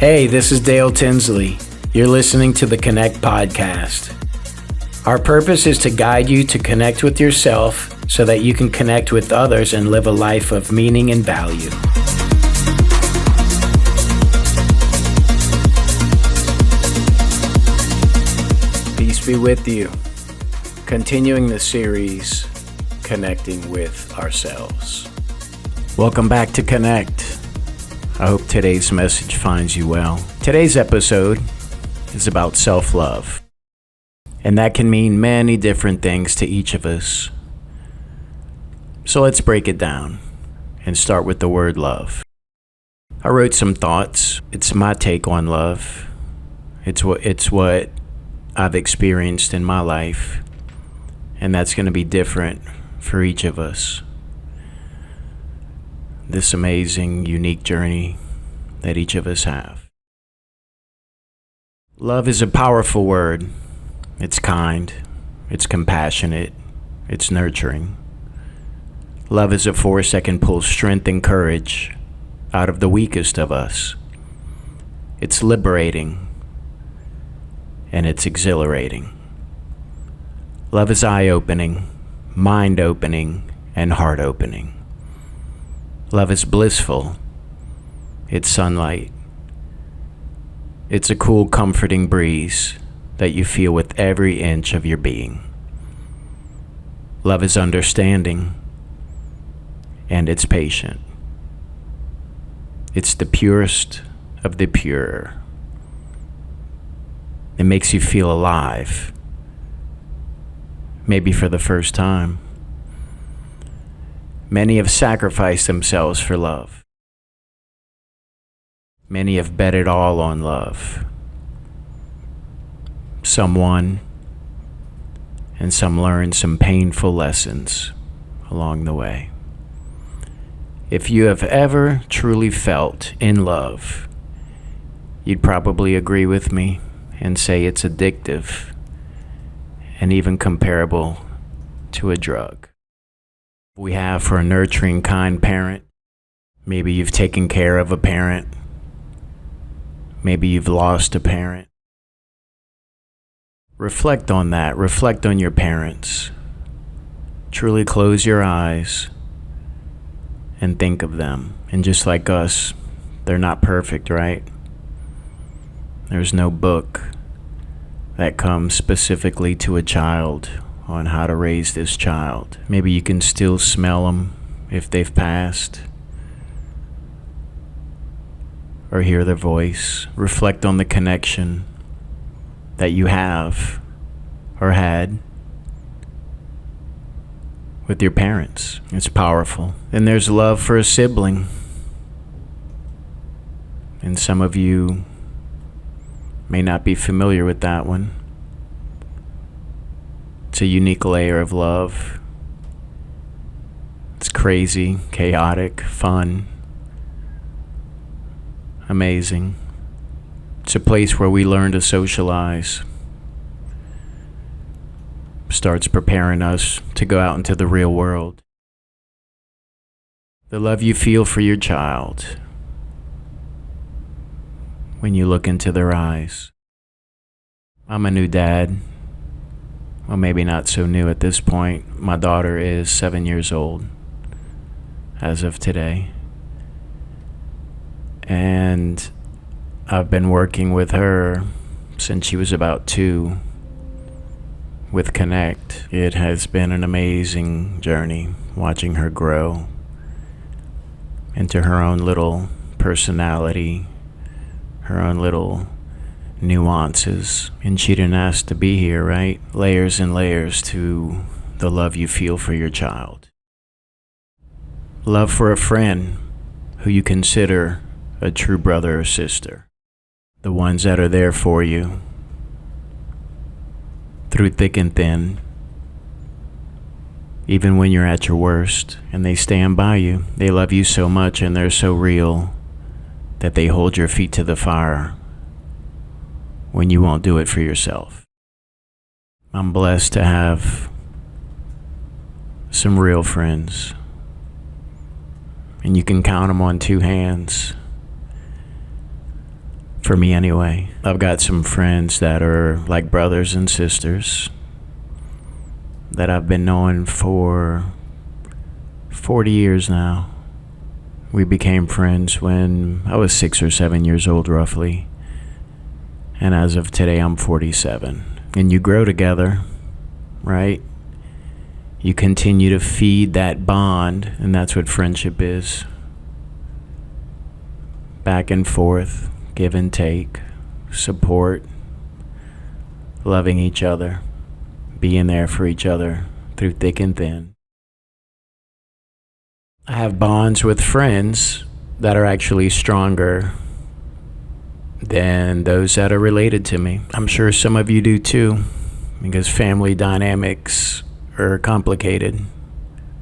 Hey, this is Dale Tinsley. You're listening to the Connect podcast. Our purpose is to guide you to connect with yourself so that you can connect with others and live a life of meaning and value. Peace be with you. Continuing the series, Connecting with Ourselves. Welcome back to Connect. I hope today's message finds you well. Today's episode is about self-love. And that can mean many different things to each of us. So let's break it down and start with the word love. I wrote some thoughts. It's my take on love. It's what I've experienced in my life. And that's going to be different for each of us. This amazing, unique journey that each of us have. Love is a powerful word. It's kind, it's compassionate, it's nurturing. Love is a force that can pull strength and courage out of the weakest of us. It's liberating, and it's exhilarating. Love is eye-opening, mind-opening, and heart-opening. Love is blissful. It's sunlight. It's a cool, comforting breeze that you feel with every inch of your being. Love is understanding, and it's patient. It's the purest of the pure. It makes you feel alive, maybe for the first time. Many have sacrificed themselves for love. Many have bet it all on love. Some won, and some learned some painful lessons along the way. If you have ever truly felt in love, you'd probably agree with me and say it's addictive and even comparable to a drug. We have for a nurturing, kind parent. Maybe you've taken care of a parent. Maybe you've lost a parent. Reflect on that. Reflect on your parents. Truly close your eyes and think of them. And just like us, they're not perfect, right? There's no book that comes specifically to a child on how to raise this child. Maybe you can still smell them if they've passed, or hear their voice. Reflect on the connection that you have or had with your parents. It's powerful. And there's love for a sibling. And some of you may not be familiar with that one. It's a unique layer of love. It's crazy, chaotic, fun, amazing. It's a place where we learn to socialize. Starts preparing us to go out into the real world. The love you feel for your child when you look into their eyes. I'm a new dad. Well, maybe not so new at this point. My daughter is 7 years old as of today. And I've been working with her since she was about 2 with Connect. It has been an amazing journey watching her grow into her own little personality, her own little nuances. And she didn't ask to be here, right? Layers and layers to the love you feel for your child. Love for a friend who you consider a true brother or sister. The ones that are there for you through thick and thin, even when you're at your worst, and they stand by you. They love you so much and they're so real that they hold your feet to the fire when you won't do it for yourself. I'm blessed to have some real friends, and you can count them on 2 hands. For me anyway. I've got some friends that are like brothers and sisters that I've been knowing for 40 years now. We became friends when I was 6 or 7 years old, roughly. And as of today, I'm 47. And you grow together, right? You continue to feed that bond, and that's what friendship is. Back and forth, give and take, support, loving each other, being there for each other through thick and thin. I have bonds with friends that are actually stronger than those that are related to me. I'm sure some of you do too, because family dynamics are complicated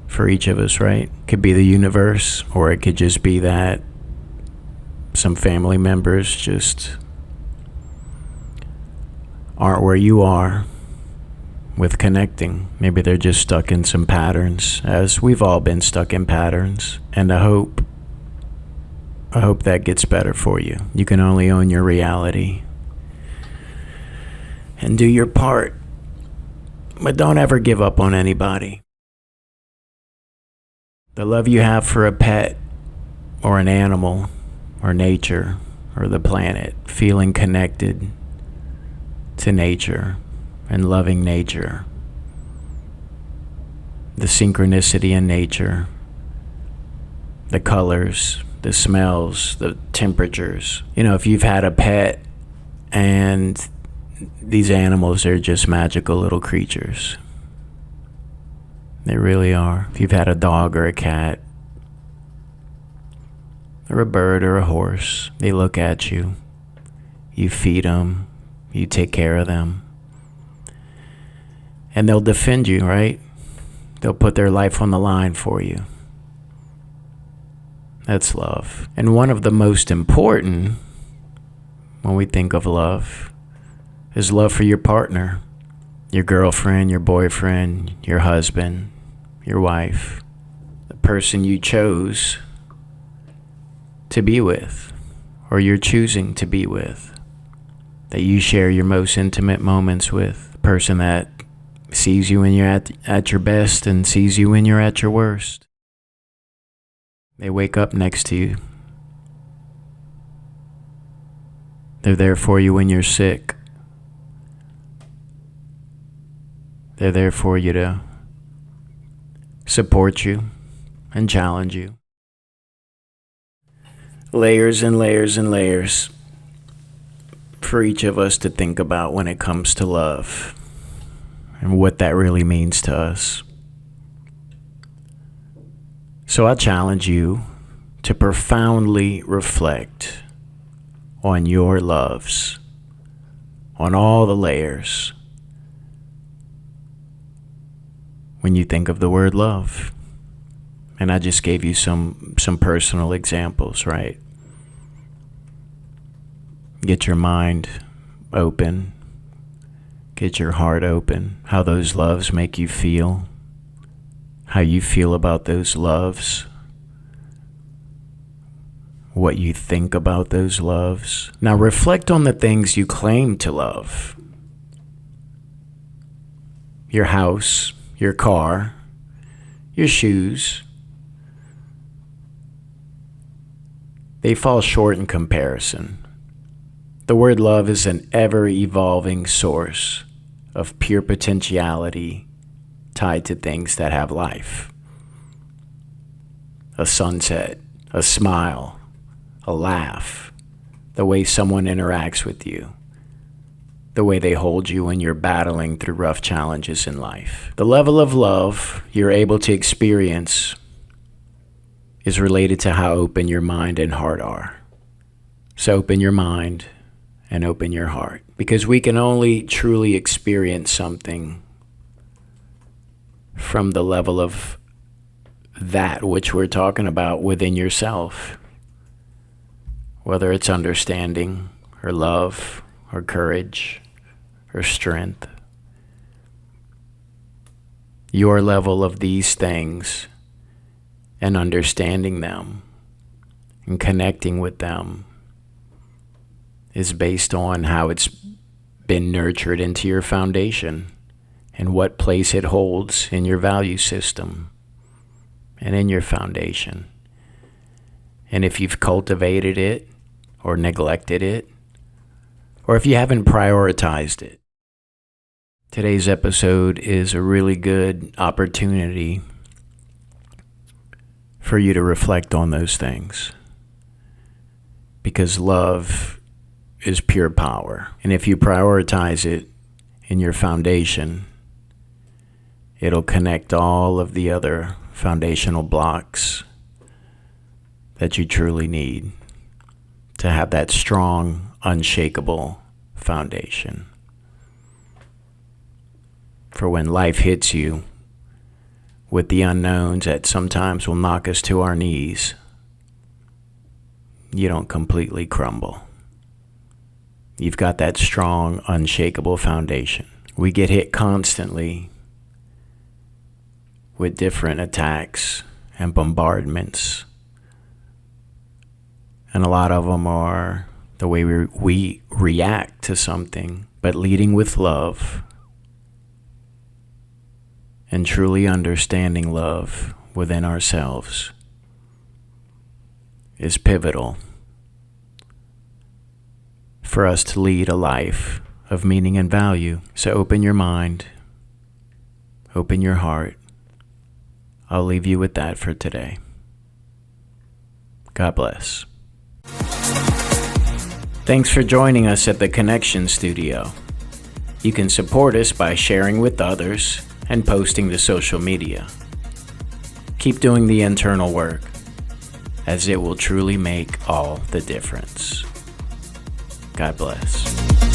for each of us, right? It could be the universe, or it could just be that some family members just aren't where you are with connecting. Maybe they're just stuck in some patterns, as we've all been stuck in patterns. And I hope that gets better for you. You can only own your reality and do your part, but don't ever give up on anybody. The love you have for a pet or an animal or nature or the planet, feeling connected to nature and loving nature, the synchronicity in nature, the colors, the smells, the temperatures. You know, if you've had a pet, and these animals are just magical little creatures. They really are. If you've had a dog or a cat, or a bird or a horse, they look at you. You feed them. You take care of them. And they'll defend you, right? They'll put their life on the line for you. That's love. And one of the most important, when we think of love, is love for your partner, your girlfriend, your boyfriend, your husband, your wife, the person you chose to be with, or you're choosing to be with, that you share your most intimate moments with, the person that sees you when you're at your best and sees you when you're at your worst. They wake up next to you. They're there for you when you're sick. They're there for you to support you and challenge you. Layers and layers and layers for each of us to think about when it comes to love and what that really means to us. So I challenge you to profoundly reflect on your loves, on all the layers, when you think of the word love. And I just gave you some personal examples, right? Get your mind open. Get your heart open. How those loves make you feel. How you feel about those loves. What you think about those loves. Now reflect on the things you claim to love. Your house, your car, your shoes. They fall short in comparison. The word love is an ever-evolving source of pure potentiality tied to things that have life. A sunset, a smile, a laugh, the way someone interacts with you, the way they hold you when you're battling through rough challenges in life. The level of love you're able to experience is related to how open your mind and heart are. So open your mind and open your heart, because we can only truly experience something from the level of that which we're talking about within yourself, whether it's understanding or love or courage or strength. Your level of these things and understanding them and connecting with them is based on how it's been nurtured into your foundation and what place it holds in your value system and in your foundation. And if you've cultivated it or neglected it, or if you haven't prioritized it, today's episode is a really good opportunity for you to reflect on those things. Because love is pure power. And if you prioritize it in your foundation, it'll connect all of the other foundational blocks that you truly need to have that strong, unshakable foundation. For when life hits you with the unknowns that sometimes will knock us to our knees, you don't completely crumble. You've got that strong, unshakable foundation. We get hit constantly with different attacks and bombardments. And a lot of them are the way we react to something, but leading with love and truly understanding love within ourselves is pivotal for us to lead a life of meaning and value. So open your mind, open your heart. I'll leave you with that for today. God bless. Thanks for joining us at the Connection Studio. You can support us by sharing with others and posting to social media. Keep doing the internal work, as it will truly make all the difference. God bless.